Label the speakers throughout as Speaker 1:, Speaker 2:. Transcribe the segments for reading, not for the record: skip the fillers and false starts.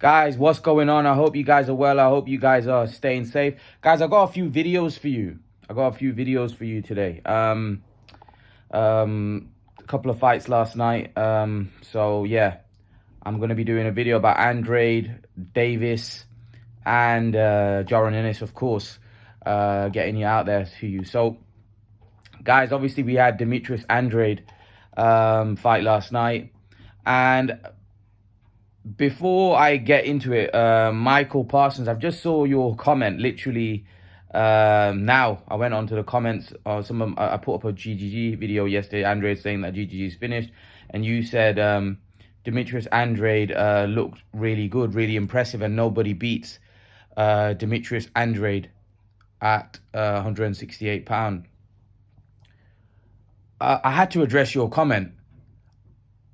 Speaker 1: Guys, what's going on? I hope you guys are well. I hope you guys are staying safe. Guys, I got a few videos for you. Today. A couple of fights last night. So yeah, I'm gonna be doing a video about Andrade, Davis, and Jaron Ennis, of course, getting you out there to you. So, guys, obviously we had Demetrius Andrade fight last night, and before I get into it, Michael Parsons, I've just saw your comment literally now. I went on to the comments. I put up a GGG video yesterday, Andrade saying that GGG is finished, and you said Demetrius Andrade looked really good, really impressive, and nobody beats Demetrius Andrade at 168 pound. I had to address your comment.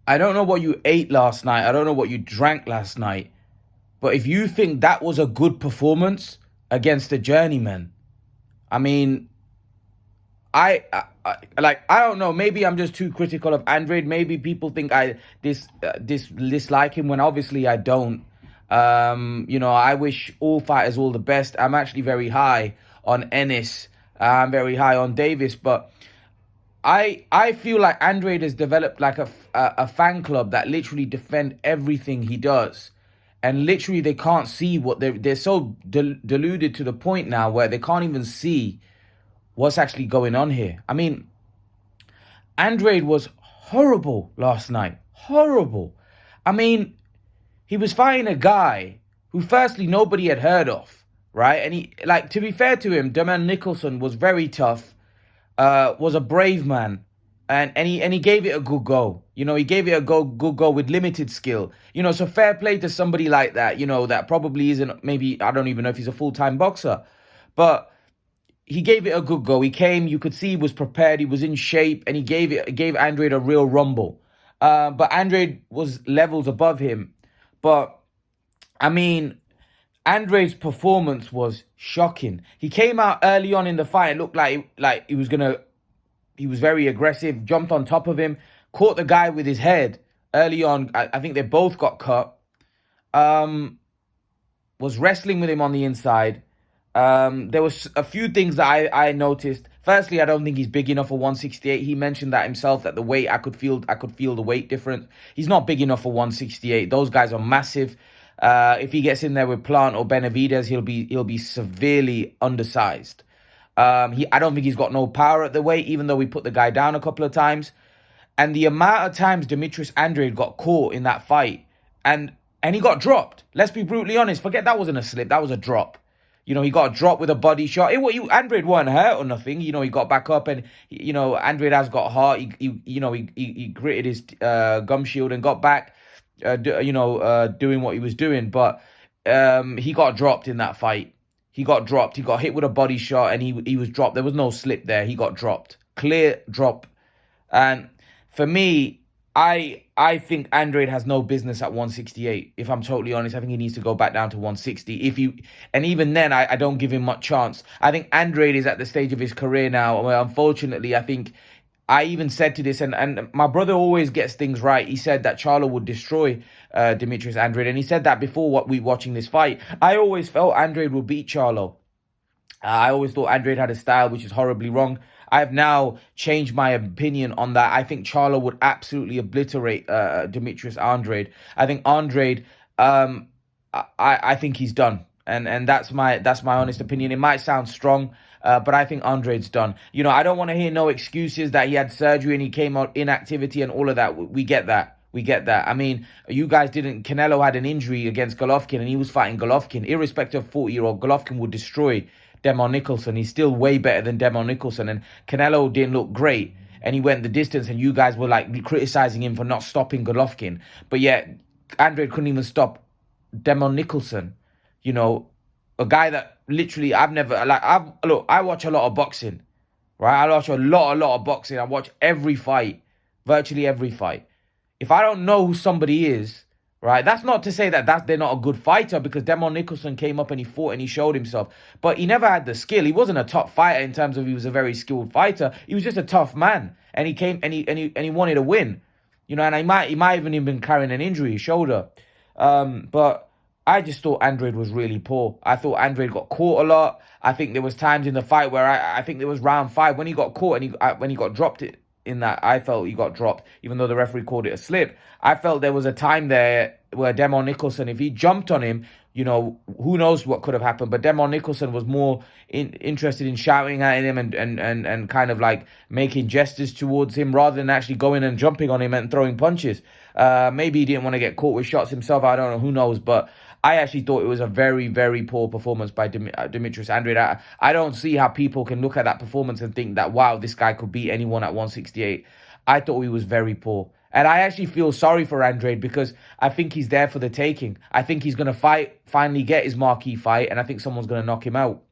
Speaker 1: I don't know what you ate last night. I don't know what you drank last night. But if you think that was a good performance against a journeyman, I mean, I don't know. Maybe I'm just too critical of Andrade. Maybe people think I dislike him when obviously I don't. I wish all fighters all the best. I'm actually very high on Ennis. I'm very high on Davis, but I feel like Andrade has developed like a fan club that literally defend everything he does. And literally they can't see what they're so deluded to the point now where they can't even see what's actually going on here. I mean, Andrade was horrible last night. Horrible. I mean, he was fighting a guy who firstly nobody had heard of, right? And he, like, to be fair to him, Demond Nicholson was very tough. Was a brave man, and he gave it a good go. He gave it a good go with limited skill. So fair play to somebody like that. That probably isn't, maybe, I don't even know if he's a full-time boxer, but he gave it a good go. He came, you could see he was prepared, he was in shape, and he gave Andrade a real rumble. But Andrade was levels above him. But I mean, Andrade's performance was shocking. He came out early on in the fight. It looked like he was very aggressive, jumped on top of him, caught the guy with his head early on. I think they both got cut. Was wrestling with him on the inside. There was a few things that I noticed. Firstly, I don't think he's big enough for 168. He mentioned that himself, that the weight, I could feel the weight difference. He's not big enough for 168. Those guys are massive. If he gets in there with Plant or Benavidez, he'll be severely undersized. I don't think he's got no power at the weight, even though we put the guy down a couple of times. And the amount of times Demetrius Andrade got caught in that fight, and he got dropped. Let's be brutally honest. Forget that wasn't a slip. That was a drop. He got dropped with a body shot. Andrade wasn't hurt or nothing. He got back up, and Andrade has got heart. He gritted his gum shield and got back. Doing what he was doing, but he got dropped in that fight. He got dropped. He got hit with a body shot, and he was dropped. There was no slip there. He got dropped. Clear drop. And for me, I think Andrade has no business at 168. If I'm totally honest, I think he needs to go back down to 160. And even then, I don't give him much chance. I think Andrade is at the stage of his career now where, unfortunately, I think I even said to this, and my brother always gets things right. He said that Charlo would destroy Demetrius Andrade, and he said that before watching this fight. I always felt Andrade would beat Charlo. I always thought Andrade had a style which is horribly wrong. I have now changed my opinion on that. I think Charlo would absolutely obliterate Demetrius Andrade. I think Andrade, I think he's done. And that's my honest opinion. It might sound strong, but I think Andrade's done. I don't want to hear no excuses that he had surgery and he came out inactivity and all of that. We get that. I mean, you guys didn't. Canelo had an injury against Golovkin and he was fighting Golovkin. Irrespective of 40-year-old, Golovkin would destroy Demond Nicholson. He's still way better than Demond Nicholson. And Canelo didn't look great. And he went the distance and you guys were like criticizing him for not stopping Golovkin. But yet, Andrade couldn't even stop Demond Nicholson. A guy that literally I watch a lot of boxing, right? I watch a lot of boxing. I watch every fight, virtually every fight. If I don't know who somebody is, right, that's not to say that they're not a good fighter, because Demond Nicholson came up and he fought and he showed himself, but he never had the skill. He wasn't a top fighter in terms of he was a very skilled fighter. He was just a tough man, and he came and he wanted to win, and he might even have been carrying an injury, shoulder, but I just thought Andrade was really poor. I thought Andrade got caught a lot. I think there was times in the fight where I think there was round 5 when he got caught and when he got dropped in that, I felt he got dropped, even though the referee called it a slip. I felt there was a time there where Demond Nicholson, if he jumped on him, who knows what could have happened. But Demond Nicholson was more interested in shouting at him and kind of like making gestures towards him rather than actually going and jumping on him and throwing punches. Maybe he didn't want to get caught with shots himself. I don't know. Who knows? But I actually thought it was a very, very poor performance by Demetrius Andrade. I don't see how people can look at that performance and think that, wow, this guy could beat anyone at 168. I thought he was very poor. And I actually feel sorry for Andrade because I think he's there for the taking. I think he's going to finally get his marquee fight, and I think someone's going to knock him out.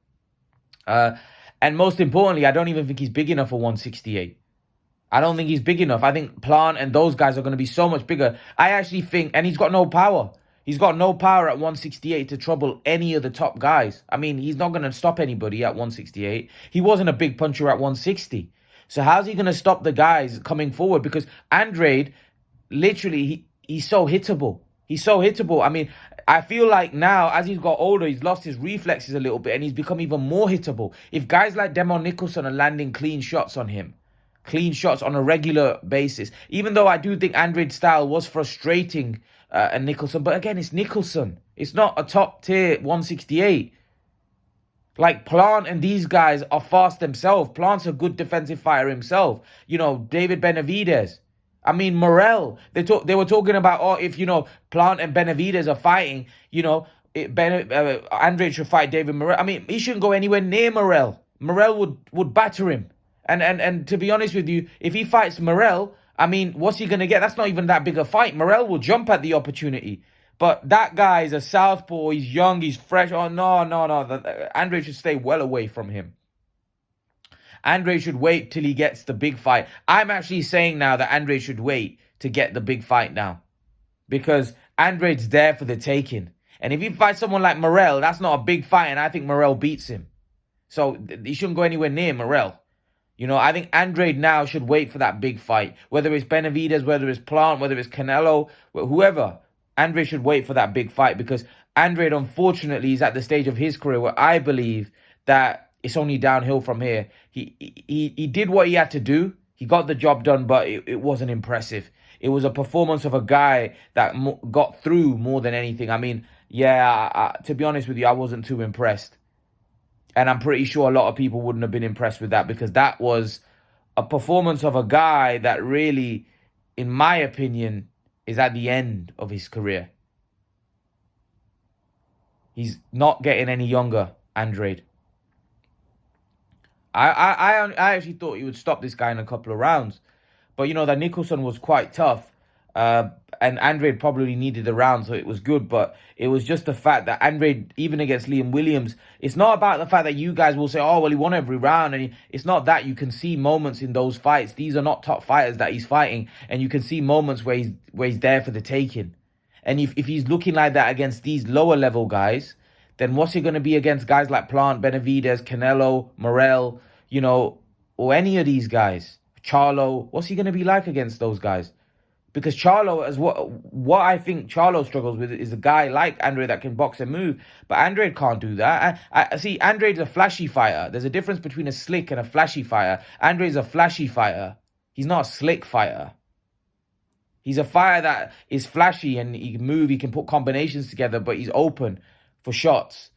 Speaker 1: And most importantly, I don't even think he's big enough for 168. I don't think he's big enough. I think Plant and those guys are going to be so much bigger. I actually think, and he's got no power. He's got no power at 168 to trouble any of the top guys. I mean, he's not going to stop anybody at 168. He wasn't a big puncher at 160. So how's he going to stop the guys coming forward? Because Andrade, literally, he's so hittable. He's so hittable. I mean, I feel like now, as he's got older, he's lost his reflexes a little bit and he's become even more hittable. If guys like Demond Nicholson are landing clean shots on him, clean shots on a regular basis, even though I do think Andrade's style was frustrating and Nicholson, but again, it's Nicholson. It's not a top tier 168. Like Plant and these guys are fast themselves. Plant's a good defensive fighter himself. David Benavidez. I mean, Morel. They were talking about, if Plant and Benavidez are fighting, Andrade should fight David Morel. I mean, he shouldn't go anywhere near Morel. Morel would batter him. And to be honest with you, if he fights Morel, I mean, what's he going to get? That's not even that big a fight. Morel will jump at the opportunity. But that guy is a southpaw. He's young. He's fresh. Oh, no. Andrade should stay well away from him. Andrade should wait till he gets the big fight. I'm actually saying now that Andrade should wait to get the big fight now. Because Andrade's there for the taking. And if he fights someone like Morel, that's not a big fight. And I think Morel beats him. So he shouldn't go anywhere near Morel. I think Andrade now should wait for that big fight. Whether it's Benavidez, whether it's Plant, whether it's Canelo, whoever. Andrade should wait for that big fight because Andrade, unfortunately, is at the stage of his career where I believe that it's only downhill from here. He did what he had to do. He got the job done, but it wasn't impressive. It was a performance of a guy that got through more than anything. I mean, to be honest with you, I wasn't too impressed. And I'm pretty sure a lot of people wouldn't have been impressed with that because that was a performance of a guy that really, in my opinion, is at the end of his career. He's not getting any younger, Andrade. I actually thought he would stop this guy in a couple of rounds. But, that Nicholson was quite tough. And Andrade probably needed a round, so it was good. But it was just the fact that Andrade, even against Liam Williams, it's not about the fact that you guys will say, oh, well, he won every round. And it's not that. You can see moments in those fights. These are not top fighters that he's fighting. And you can see moments where he's there for the taking. And if he's looking like that against these lower level guys, then what's he going to be against guys like Plant, Benavidez, Canelo, Morel, or any of these guys? Charlo, what's he going to be like against those guys? Because Charlo, as what I think Charlo struggles with is a guy like Andrade that can box and move. But Andrade can't do that. I see, Andrade's a flashy fighter. There's a difference between a slick and a flashy fighter. Andrade's a flashy fighter. He's not a slick fighter. He's a fighter that is flashy and he can move, he can put combinations together, but he's open for shots.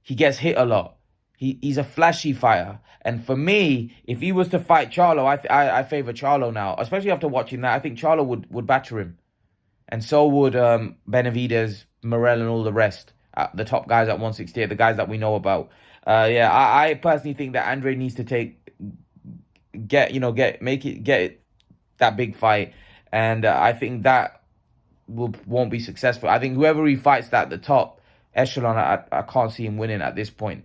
Speaker 1: He gets hit a lot. He's a flashy fighter. And for me, if he was to fight Charlo, I favor Charlo now. Especially after watching that, I think Charlo would batter him. And so would Benavidez, Morel, and all the rest. The top guys at 168, the guys that we know about. I personally think that Andrade needs to get that big fight. And I think that won't be successful. I think whoever he fights at the top echelon, I can't see him winning at this point.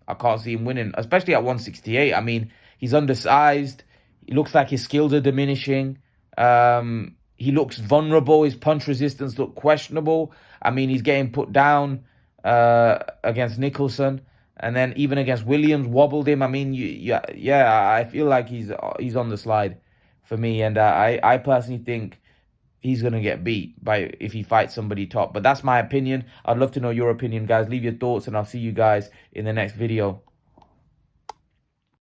Speaker 1: I can't see him winning, especially at 168. I mean, he's undersized. It looks like his skills are diminishing. He looks vulnerable. His punch resistance looks questionable. I mean, he's getting put down against Nicholson. And then even against Williams, wobbled him. I mean, I feel like he's on the slide for me. And I personally think he's gonna get beat by if he fights somebody top. But that's my opinion. I'd love to know your opinion, guys. Leave your thoughts, and I'll see you guys in the next video.